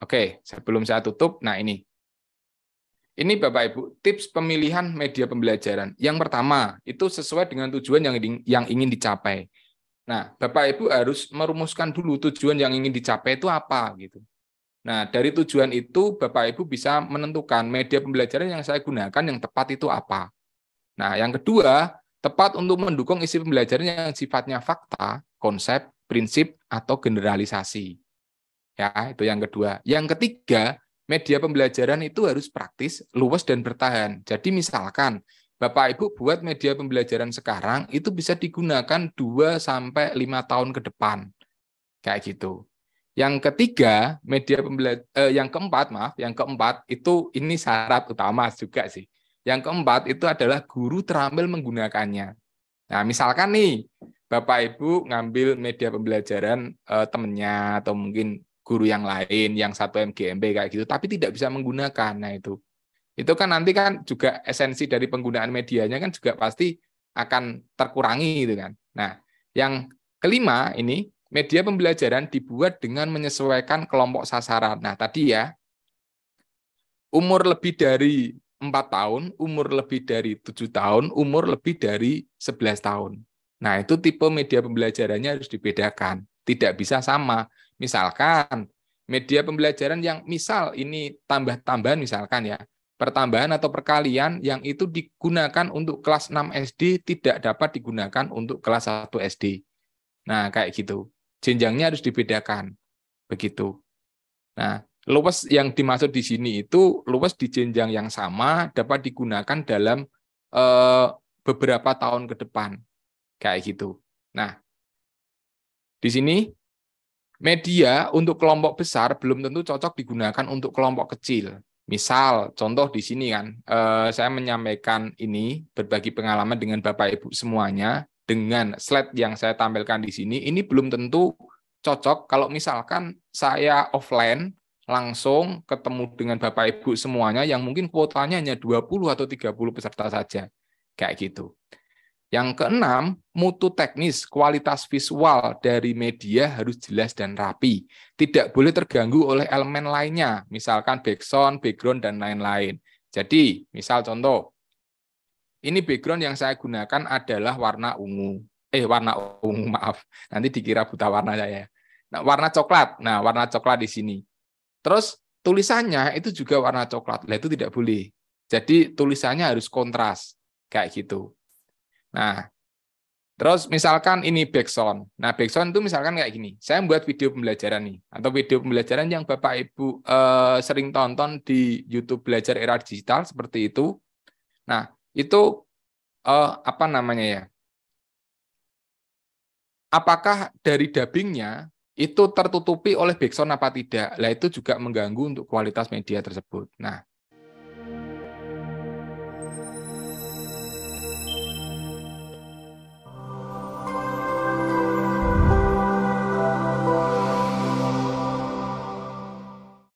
Oke, sebelum saya tutup, nah ini. Ini Bapak Ibu, tips pemilihan media pembelajaran. Yang pertama, itu sesuai dengan tujuan yang ingin dicapai. Nah, Bapak Ibu harus merumuskan dulu tujuan yang ingin dicapai itu apa gitu. Nah, dari tujuan itu Bapak Ibu bisa menentukan media pembelajaran yang saya gunakan yang tepat itu apa. Nah, yang kedua, tepat untuk mendukung isi pembelajaran yang sifatnya fakta, konsep, prinsip, atau generalisasi. Ya, itu yang kedua. Yang ketiga, media pembelajaran itu harus praktis, luas, dan bertahan. Jadi misalkan Bapak Ibu buat media pembelajaran sekarang itu bisa digunakan 2-5 tahun ke depan. Kayak gitu. Yang ketiga, yang keempat itu ini syarat utama juga sih. Yang keempat itu adalah guru terampil menggunakannya. Nah, misalkan nih Bapak Ibu ngambil media pembelajaran temennya atau mungkin guru yang lain yang satu MGMP kayak gitu, tapi tidak bisa menggunakan. Nah, itu kan nanti kan juga esensi dari penggunaan medianya kan juga pasti akan terkurangi gitu kan. Nah, yang kelima ini media pembelajaran dibuat dengan menyesuaikan kelompok sasaran. Nah, tadi ya, umur lebih dari 4 tahun, umur lebih dari 7 tahun, umur lebih dari 11 tahun. Nah, itu tipe media pembelajarannya harus dibedakan. Tidak bisa sama. Misalkan media pembelajaran yang misal ini tambah-tambahan misalkan ya, pertambahan atau perkalian yang itu digunakan untuk kelas 6 SD tidak dapat digunakan untuk kelas 1 SD. Nah, kayak gitu. Jenjangnya harus dibedakan. Begitu. Nah, luas yang dimaksud di sini itu luas di jenjang yang sama dapat digunakan dalam beberapa tahun ke depan. Kayak gitu. Nah, di sini media untuk kelompok besar belum tentu cocok digunakan untuk kelompok kecil. Misal, contoh di sini kan, saya menyampaikan ini, berbagi pengalaman dengan Bapak Ibu semuanya, dengan slide yang saya tampilkan di sini, ini belum tentu cocok kalau misalkan saya offline, langsung ketemu dengan Bapak Ibu semuanya, yang mungkin kuotanya hanya 20 atau 30 peserta saja. Kayak gitu. Yang keenam, mutu teknis, kualitas visual dari media harus jelas dan rapi. Tidak boleh terganggu oleh elemen lainnya, misalkan background, dan lain-lain. Jadi, misal contoh, ini background yang saya gunakan adalah warna ungu. Warna ungu, maaf. Nanti dikira buta warna saya. Nah, warna coklat. Nah, warna coklat di sini. Terus, tulisannya itu juga warna coklat. Nah, itu tidak boleh. Jadi, tulisannya harus kontras. Kayak gitu. Nah, terus misalkan ini backsound. Nah, backsound itu misalkan kayak gini. Saya membuat video pembelajaran nih, atau video pembelajaran yang Bapak Ibu sering tonton di YouTube Belajar Era Digital seperti itu. Nah, itu apa namanya ya? Apakah dari dubbingnya itu tertutupi oleh backsound apa tidak? Nah, itu juga mengganggu untuk kualitas media tersebut. Nah,